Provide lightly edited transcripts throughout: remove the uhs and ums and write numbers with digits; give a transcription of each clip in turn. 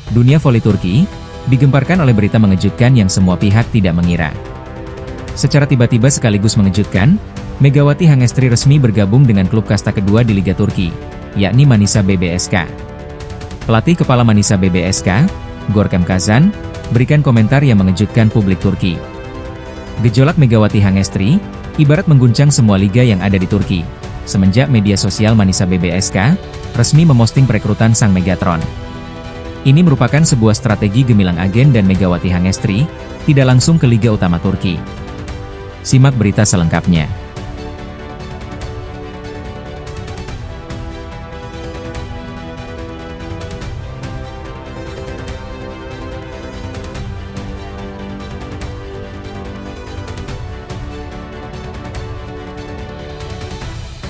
Dunia voli Turki digemparkan oleh berita mengejutkan yang semua pihak tidak mengira. Secara tiba-tiba sekaligus mengejutkan, Megawati Hangestri resmi bergabung dengan klub kasta kedua di Liga Turki, yakni Manisa BBSK. Pelatih kepala Manisa BBSK, Görkem Kazan, berikan komentar yang mengejutkan publik Turki. Gejolak Megawati Hangestri ibarat mengguncang semua liga yang ada di Turki, semenjak media sosial Manisa BBSK resmi memosting perekrutan sang Megatron. Ini merupakan sebuah strategi gemilang agen dan Megawati Hangestri tidak langsung ke Liga Utama Turki. Simak berita selengkapnya.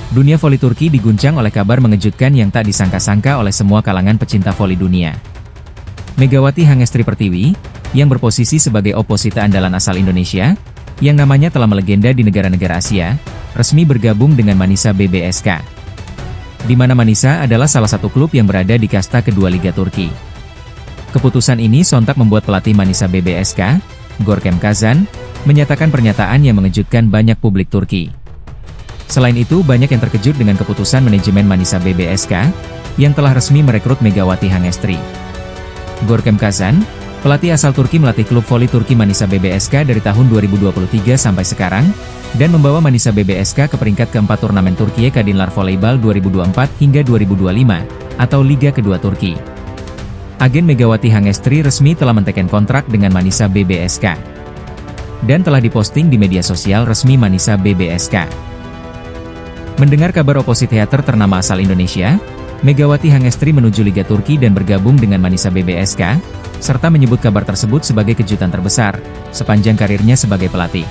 Dunia voli Turki diguncang oleh kabar mengejutkan yang tak disangka-sangka oleh semua kalangan pecinta voli dunia. Megawati Hangestri Pertiwi, yang berposisi sebagai oposita andalan asal Indonesia, yang namanya telah melegenda di negara-negara Asia, resmi bergabung dengan Manisa BBSK. Di mana Manisa adalah salah satu klub yang berada di kasta kedua Liga Turki. Keputusan ini sontak membuat pelatih Manisa BBSK, Görkem Kazan, menyatakan pernyataan yang mengejutkan banyak publik Turki. Selain itu, banyak yang terkejut dengan keputusan manajemen Manisa BBSK, yang telah resmi merekrut Megawati Hangestri. Görkem Kazan, pelatih asal Turki melatih klub voli Turki Manisa BBSK dari tahun 2023 sampai sekarang, dan membawa Manisa BBSK ke peringkat keempat turnamen Turkiye Kadınlar Voleybol 2024 hingga 2025, atau Liga Kedua Turki. Agen Megawati Hangestri resmi telah menteken kontrak dengan Manisa BBSK. Dan telah diposting di media sosial resmi Manisa BBSK. Mendengar kabar oposit theater ternama asal Indonesia, Megawati Hangestri menuju Liga Turki dan bergabung dengan Manisa BBSK, serta menyebut kabar tersebut sebagai kejutan terbesar sepanjang karirnya sebagai pelatih.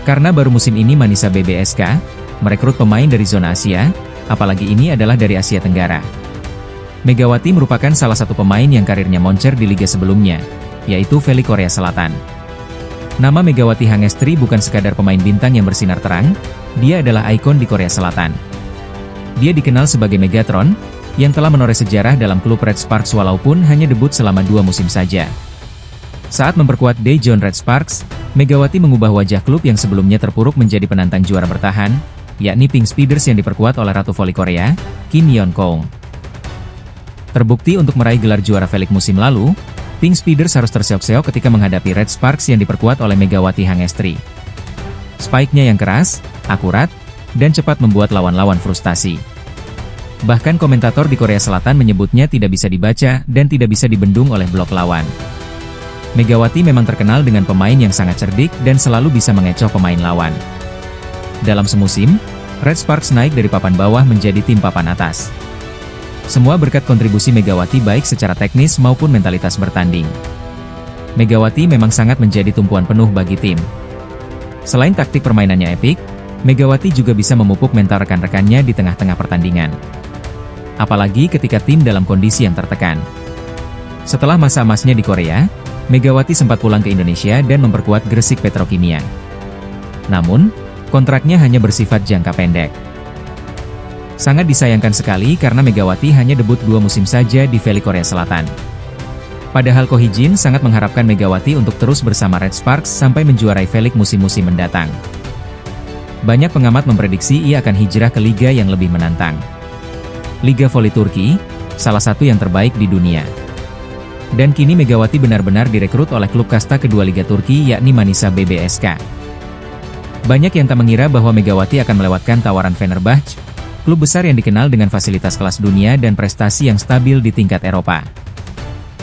Karena baru musim ini Manisa BBSK merekrut pemain dari zona Asia, apalagi ini adalah dari Asia Tenggara. Megawati merupakan salah satu pemain yang karirnya moncer di liga sebelumnya, yaitu V-League Korea Selatan. Nama Megawati Hangestri bukan sekadar pemain bintang yang bersinar terang, dia adalah ikon di Korea Selatan. Dia dikenal sebagai Megatron, yang telah menoreh sejarah dalam klub Red Sparks walaupun hanya debut selama 2 musim saja. Saat memperkuat Daejeon Red Sparks, Megawati mengubah wajah klub yang sebelumnya terpuruk menjadi penantang juara bertahan, yakni Pink Speeders yang diperkuat oleh Ratu Voli Korea, Kim Yeon-keung. Terbukti untuk meraih gelar juara V-League musim lalu, Pink Speeders harus terseok-seok ketika menghadapi Red Sparks yang diperkuat oleh Megawati Hangestri. Spike-nya yang keras, akurat, dan cepat membuat lawan-lawan frustasi. Bahkan komentator di Korea Selatan menyebutnya tidak bisa dibaca dan tidak bisa dibendung oleh blok lawan. Megawati memang terkenal dengan pemain yang sangat cerdik dan selalu bisa mengecoh pemain lawan. Dalam semusim, Red Sparks naik dari papan bawah menjadi tim papan atas. Semua berkat kontribusi Megawati baik secara teknis maupun mentalitas bertanding. Megawati memang sangat menjadi tumpuan penuh bagi tim. Selain taktik permainannya epik, Megawati juga bisa memupuk mental rekan-rekannya di tengah-tengah pertandingan. Apalagi ketika tim dalam kondisi yang tertekan. Setelah masa emasnya di Korea, Megawati sempat pulang ke Indonesia dan memperkuat Gresik Petrokimia. Namun, kontraknya hanya bersifat jangka pendek. Sangat disayangkan sekali karena Megawati hanya debut 2 musim saja di V-League Korea Selatan. Padahal Ko Hee-jin sangat mengharapkan Megawati untuk terus bersama Red Sparks sampai menjuarai V-League musim-musim mendatang. Banyak pengamat memprediksi ia akan hijrah ke liga yang lebih menantang. Liga Voli Turki, salah satu yang terbaik di dunia. Dan kini Megawati benar-benar direkrut oleh klub kasta kedua Liga Turki yakni Manisa BBSK. Banyak yang tak mengira bahwa Megawati akan melewatkan tawaran Fenerbahce, klub besar yang dikenal dengan fasilitas kelas dunia dan prestasi yang stabil di tingkat Eropa.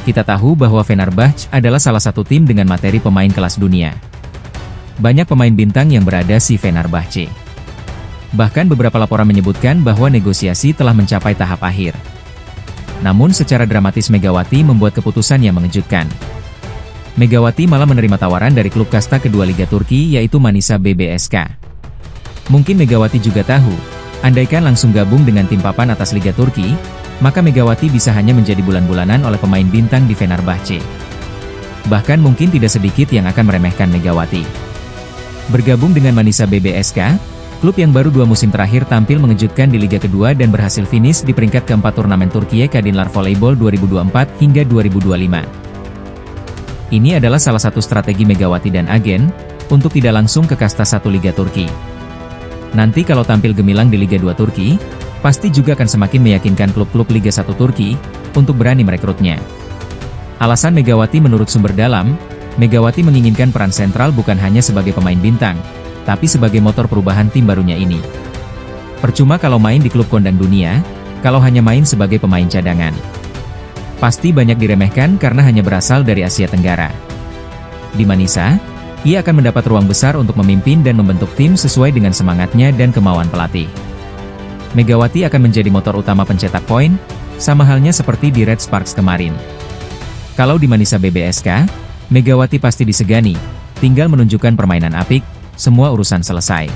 Kita tahu bahwa Fenerbahce adalah salah satu tim dengan materi pemain kelas dunia. Banyak pemain bintang yang berada di Fenerbahce. Bahkan beberapa laporan menyebutkan bahwa negosiasi telah mencapai tahap akhir. Namun secara dramatis Megawati membuat keputusan yang mengejutkan. Megawati malah menerima tawaran dari klub kasta kedua Liga Turki yaitu Manisa BBSK. Mungkin Megawati juga tahu, andaikan langsung gabung dengan tim papan atas Liga Turki, maka Megawati bisa hanya menjadi bulan-bulanan oleh pemain bintang di Fenerbahce. Bahkan mungkin tidak sedikit yang akan meremehkan Megawati. Bergabung dengan Manisa BBSK, Klub yang baru 2 musim terakhir tampil mengejutkan di Liga Kedua dan berhasil finish di peringkat keempat turnamen Turkiye Kadınlar Voleybol 2024 hingga 2025. Ini adalah salah satu strategi Megawati dan agen, untuk tidak langsung ke kasta 1 Liga Turki. Nanti kalau tampil gemilang di Liga 2 Turki, pasti juga akan semakin meyakinkan klub-klub Liga 1 Turki, untuk berani merekrutnya. Alasan Megawati menurut sumber dalam, Megawati menginginkan peran sentral bukan hanya sebagai pemain bintang, tapi sebagai motor perubahan tim barunya ini. Percuma kalau main di klub kondang dunia, kalau hanya main sebagai pemain cadangan. Pasti banyak diremehkan karena hanya berasal dari Asia Tenggara. Di Manisa, ia akan mendapat ruang besar untuk memimpin dan membentuk tim sesuai dengan semangatnya dan kemauan pelatih. Megawati akan menjadi motor utama pencetak poin, sama halnya seperti di Red Sparks kemarin. Kalau di Manisa BBSK, Megawati pasti disegani, tinggal menunjukkan permainan apik, semua urusan selesai.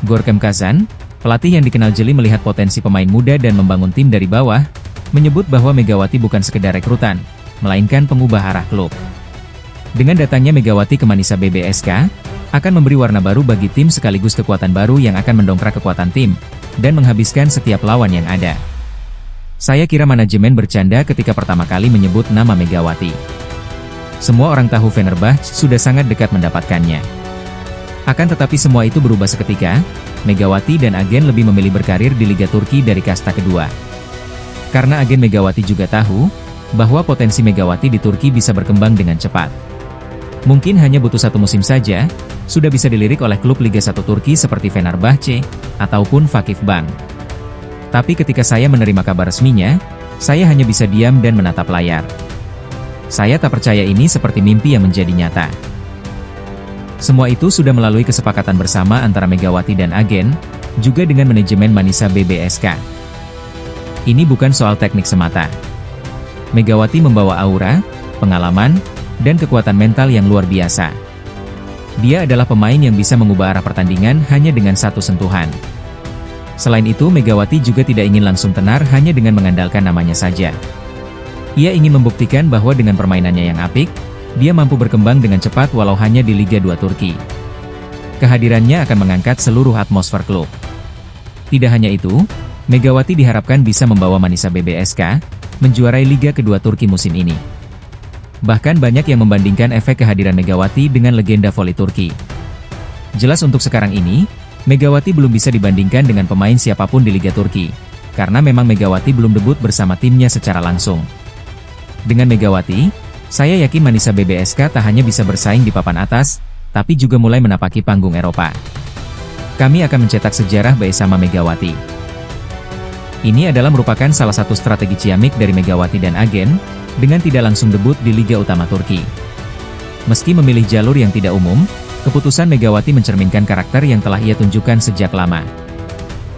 Gorkem Kazan, pelatih yang dikenal jeli melihat potensi pemain muda dan membangun tim dari bawah, menyebut bahwa Megawati bukan sekedar rekrutan, melainkan pengubah arah klub. Dengan datangnya Megawati ke Manisa BBSK, akan memberi warna baru bagi tim sekaligus kekuatan baru yang akan mendongkrak kekuatan tim, dan menghabiskan setiap lawan yang ada. Saya kira manajemen bercanda ketika pertama kali menyebut nama Megawati. Semua orang tahu Fenerbahce sudah sangat dekat mendapatkannya. Akan tetapi semua itu berubah seketika, Megawati dan agen lebih memilih berkarir di Liga Turki dari kasta kedua. Karena agen Megawati juga tahu, bahwa potensi Megawati di Turki bisa berkembang dengan cepat. Mungkin hanya butuh 1 musim saja, sudah bisa dilirik oleh klub Liga 1 Turki seperti Fenerbahce, ataupun Vakifbank. Tapi ketika saya menerima kabar resminya, saya hanya bisa diam dan menatap layar. Saya tak percaya ini seperti mimpi yang menjadi nyata. Semua itu sudah melalui kesepakatan bersama antara Megawati dan agen, juga dengan manajemen Manisa BBSK. Ini bukan soal teknik semata. Megawati membawa aura, pengalaman, dan kekuatan mental yang luar biasa. Dia adalah pemain yang bisa mengubah arah pertandingan hanya dengan 1 sentuhan. Selain itu Megawati juga tidak ingin langsung tenar hanya dengan mengandalkan namanya saja. Ia ingin membuktikan bahwa dengan permainannya yang apik, dia mampu berkembang dengan cepat walau hanya di Liga 2 Turki. Kehadirannya akan mengangkat seluruh atmosfer klub. Tidak hanya itu, Megawati diharapkan bisa membawa Manisa BBSK menjuarai Liga kedua Turki musim ini. Bahkan banyak yang membandingkan efek kehadiran Megawati dengan legenda voli Turki. Jelas untuk sekarang ini, Megawati belum bisa dibandingkan dengan pemain siapapun di Liga Turki, karena memang Megawati belum debut bersama timnya secara langsung. Dengan Megawati, saya yakin Manisa BBSK tak hanya bisa bersaing di papan atas, tapi juga mulai menapaki panggung Eropa. Kami akan mencetak sejarah bersama Megawati. Ini adalah merupakan salah satu strategi ciamik dari Megawati dan agen, dengan tidak langsung debut di Liga Utama Turki. Meski memilih jalur yang tidak umum, keputusan Megawati mencerminkan karakter yang telah ia tunjukkan sejak lama.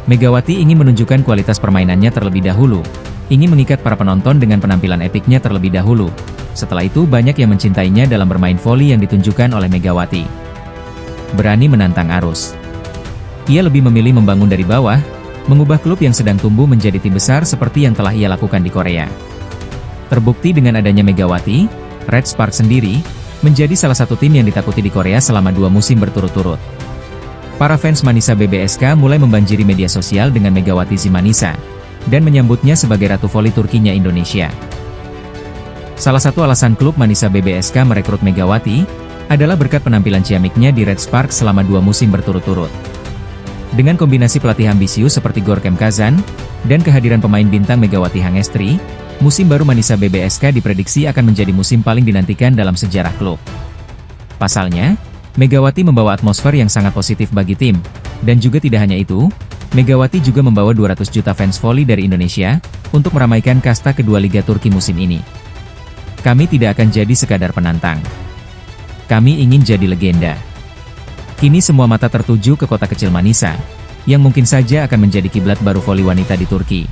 Megawati ingin menunjukkan kualitas permainannya terlebih dahulu, ingin mengikat para penonton dengan penampilan epiknya terlebih dahulu. Setelah itu banyak yang mencintainya dalam bermain voli yang ditunjukkan oleh Megawati. Berani menantang arus. Ia lebih memilih membangun dari bawah, mengubah klub yang sedang tumbuh menjadi tim besar seperti yang telah ia lakukan di Korea. Terbukti dengan adanya Megawati, Red Sparks sendiri, menjadi salah satu tim yang ditakuti di Korea selama 2 musim berturut-turut. Para fans Manisa BBSK mulai membanjiri media sosial dengan Megawati Zimanisa, dan menyambutnya sebagai Ratu Voli Turkinya Indonesia. Salah satu alasan klub Manisa BBSK merekrut Megawati, adalah berkat penampilan ciamiknya di Red Sparks selama 2 musim berturut-turut. Dengan kombinasi pelatih ambisius seperti Gorkem Kazan, dan kehadiran pemain bintang Megawati Hangestri, musim baru Manisa BBSK diprediksi akan menjadi musim paling dinantikan dalam sejarah klub. Pasalnya, Megawati membawa atmosfer yang sangat positif bagi tim, dan juga tidak hanya itu, Megawati juga membawa 200 juta fans voli dari Indonesia, untuk meramaikan kasta kedua Liga Turki musim ini. Kami tidak akan jadi sekadar penantang. Kami ingin jadi legenda. Kini semua mata tertuju ke kota kecil Manisa, yang mungkin saja akan menjadi kiblat baru voli wanita di Turki.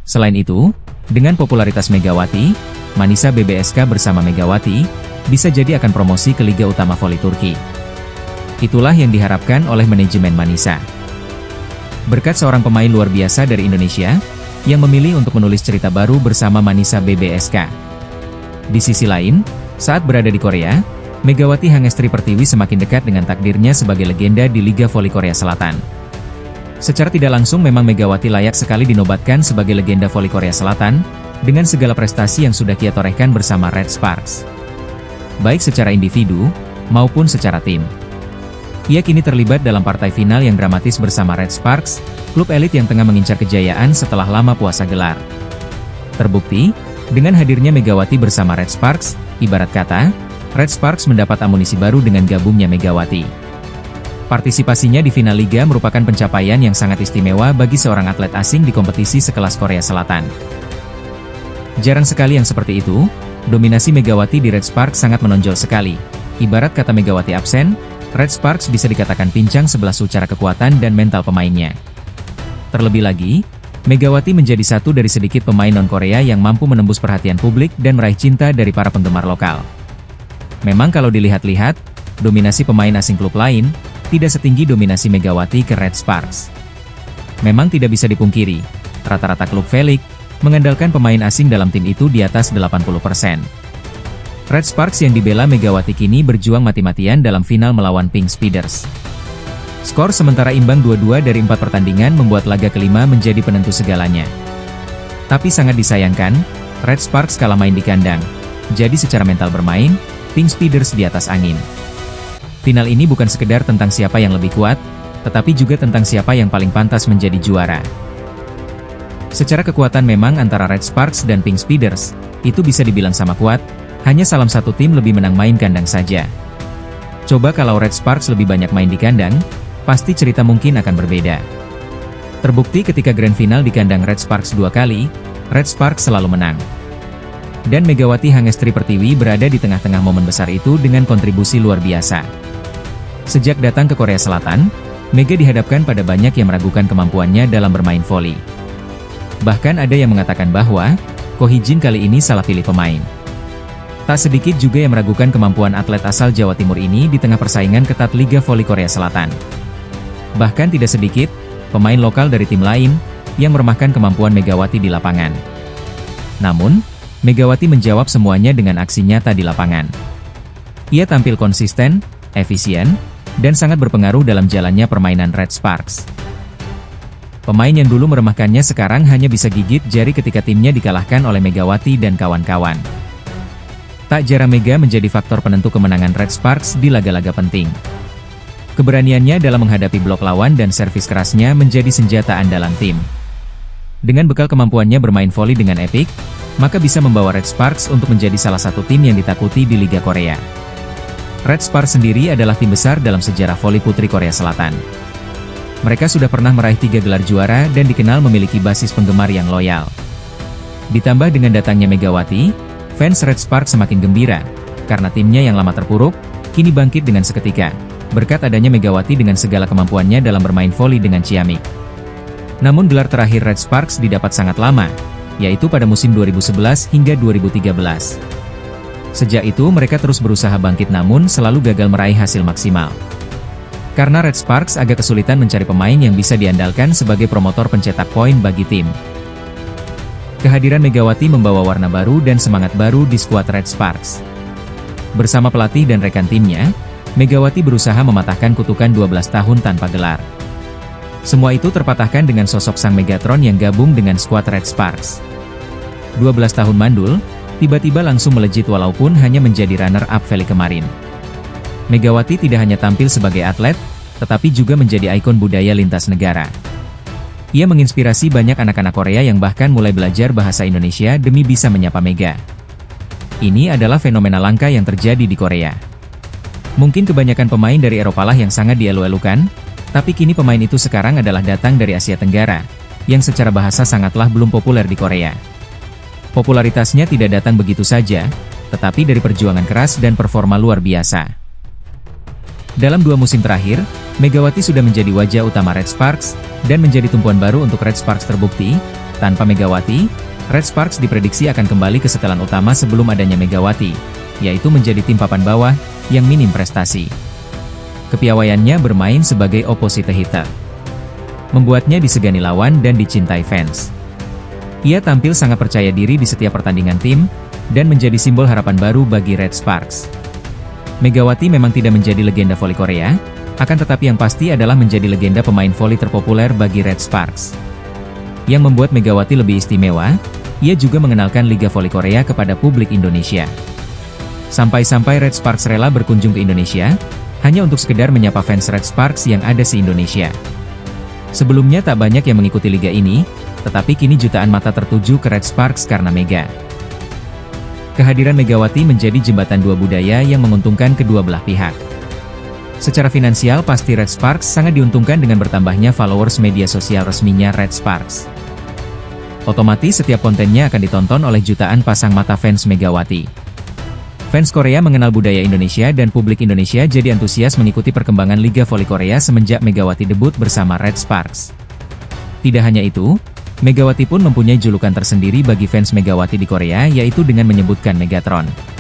Selain itu, dengan popularitas Megawati, Manisa BBSK bersama Megawati, bisa jadi akan promosi ke Liga Utama Voli Turki. Itulah yang diharapkan oleh manajemen Manisa. Berkat seorang pemain luar biasa dari Indonesia, yang memilih untuk menulis cerita baru bersama Manisa BBSK. Di sisi lain, saat berada di Korea, Megawati Hangestri Pertiwi semakin dekat dengan takdirnya sebagai legenda di Liga Voli Korea Selatan. Secara tidak langsung memang Megawati layak sekali dinobatkan sebagai legenda voli Korea Selatan, dengan segala prestasi yang sudah ia torehkan bersama Red Sparks. Baik secara individu, maupun secara tim. Ia kini terlibat dalam partai final yang dramatis bersama Red Sparks, klub elit yang tengah mengincar kejayaan setelah lama puasa gelar. Terbukti, dengan hadirnya Megawati bersama Red Sparks, ibarat kata, Red Sparks mendapat amunisi baru dengan gabungnya Megawati. Partisipasinya di final Liga merupakan pencapaian yang sangat istimewa bagi seorang atlet asing di kompetisi sekelas Korea Selatan. Jarang sekali yang seperti itu, dominasi Megawati di Red Sparks sangat menonjol sekali. Ibarat kata Megawati absen, Red Sparks bisa dikatakan pincang sebelah secara kekuatan dan mental pemainnya. Terlebih lagi, Megawati menjadi satu dari sedikit pemain non-Korea yang mampu menembus perhatian publik dan meraih cinta dari para penggemar lokal. Memang kalau dilihat-lihat, dominasi pemain asing klub lain, tidak setinggi dominasi Megawati ke Red Sparks. Memang tidak bisa dipungkiri, rata-rata klub Velik, mengandalkan pemain asing dalam tim itu di atas 80%. Red Sparks yang dibela Megawati kini berjuang mati-matian dalam final melawan Pink Speeders. Skor sementara imbang 2-2 dari 4 pertandingan membuat laga kelima menjadi penentu segalanya. Tapi sangat disayangkan, Red Sparks kalah main di kandang. Jadi secara mental bermain, Pink Speeders di atas angin. Final ini bukan sekedar tentang siapa yang lebih kuat, tetapi juga tentang siapa yang paling pantas menjadi juara. Secara kekuatan memang antara Red Sparks dan Pink Speeders, itu bisa dibilang sama kuat, hanya salah satu tim lebih menang main kandang saja. Coba kalau Red Sparks lebih banyak main di kandang, pasti cerita mungkin akan berbeda. Terbukti ketika grand final di kandang Red Sparks 2 kali, Red Sparks selalu menang. Dan Megawati Hangestri Pertiwi berada di tengah-tengah momen besar itu dengan kontribusi luar biasa. Sejak datang ke Korea Selatan, Mega dihadapkan pada banyak yang meragukan kemampuannya dalam bermain voli. Bahkan ada yang mengatakan bahwa, Ko Hee-jin kali ini salah pilih pemain. Tak sedikit juga yang meragukan kemampuan atlet asal Jawa Timur ini di tengah persaingan ketat Liga Voli Korea Selatan. Bahkan tidak sedikit, pemain lokal dari tim lain, yang meremahkan kemampuan Megawati di lapangan. Namun, Megawati menjawab semuanya dengan aksi nyata di lapangan. Ia tampil konsisten, efisien, dan sangat berpengaruh dalam jalannya permainan Red Sparks. Pemain yang dulu meremahkannya sekarang hanya bisa gigit jari ketika timnya dikalahkan oleh Megawati dan kawan-kawan. Tak jarang Mega menjadi faktor penentu kemenangan Red Sparks di laga-laga penting. Keberaniannya dalam menghadapi blok lawan dan servis kerasnya menjadi senjata andalan tim. Dengan bekal kemampuannya bermain voli dengan epik, maka bisa membawa Red Sparks untuk menjadi salah satu tim yang ditakuti di Liga Korea. Red Sparks sendiri adalah tim besar dalam sejarah voli putri Korea Selatan. Mereka sudah pernah meraih 3 gelar juara dan dikenal memiliki basis penggemar yang loyal. Ditambah dengan datangnya Megawati, fans Red Sparks semakin gembira, karena timnya yang lama terpuruk, kini bangkit dengan seketika, berkat adanya Megawati dengan segala kemampuannya dalam bermain voli dengan ciamik. Namun gelar terakhir Red Sparks didapat sangat lama, yaitu pada musim 2011 hingga 2013. Sejak itu mereka terus berusaha bangkit namun selalu gagal meraih hasil maksimal. Karena Red Sparks agak kesulitan mencari pemain yang bisa diandalkan sebagai promotor pencetak poin bagi tim. Kehadiran Megawati membawa warna baru dan semangat baru di skuad Red Sparks. Bersama pelatih dan rekan timnya, Megawati berusaha mematahkan kutukan 12 tahun tanpa gelar. Semua itu terpatahkan dengan sosok sang Megatron yang gabung dengan skuad Red Sparks. 12 tahun mandul, tiba-tiba langsung melejit walaupun hanya menjadi runner-up Veli kemarin. Megawati tidak hanya tampil sebagai atlet, tetapi juga menjadi ikon budaya lintas negara. Ia menginspirasi banyak anak-anak Korea yang bahkan mulai belajar bahasa Indonesia demi bisa menyapa Mega. Ini adalah fenomena langka yang terjadi di Korea. Mungkin kebanyakan pemain dari Eropa lah yang sangat dielu-elukan, tapi kini pemain itu sekarang adalah datang dari Asia Tenggara, yang secara bahasa sangatlah belum populer di Korea. Popularitasnya tidak datang begitu saja, tetapi dari perjuangan keras dan performa luar biasa. Dalam 2 musim terakhir, Megawati sudah menjadi wajah utama Red Sparks, dan menjadi tumpuan baru untuk Red Sparks terbukti. Tanpa Megawati, Red Sparks diprediksi akan kembali ke setelan utama sebelum adanya Megawati, yaitu menjadi tim papan bawah, yang minim prestasi. Kepiawaiannya bermain sebagai opposite hitter, membuatnya disegani lawan dan dicintai fans. Ia tampil sangat percaya diri di setiap pertandingan tim, dan menjadi simbol harapan baru bagi Red Sparks. Megawati memang tidak menjadi legenda voli Korea, akan tetapi yang pasti adalah menjadi legenda pemain voli terpopuler bagi Red Sparks. Yang membuat Megawati lebih istimewa, ia juga mengenalkan Liga Voli Korea kepada publik Indonesia. Sampai-sampai Red Sparks rela berkunjung ke Indonesia, hanya untuk sekedar menyapa fans Red Sparks yang ada di Indonesia. Sebelumnya tak banyak yang mengikuti liga ini, tetapi kini jutaan mata tertuju ke Red Sparks karena Mega. Kehadiran Megawati menjadi jembatan dua budaya yang menguntungkan kedua belah pihak. Secara finansial pasti Red Sparks sangat diuntungkan dengan bertambahnya followers media sosial resminya Red Sparks. Otomatis setiap kontennya akan ditonton oleh jutaan pasang mata fans Megawati. Fans Korea mengenal budaya Indonesia dan publik Indonesia jadi antusias mengikuti perkembangan Liga Voli Korea semenjak Megawati debut bersama Red Sparks. Tidak hanya itu, Megawati pun mempunyai julukan tersendiri bagi fans Megawati di Korea yaitu dengan menyebutkan Megatron.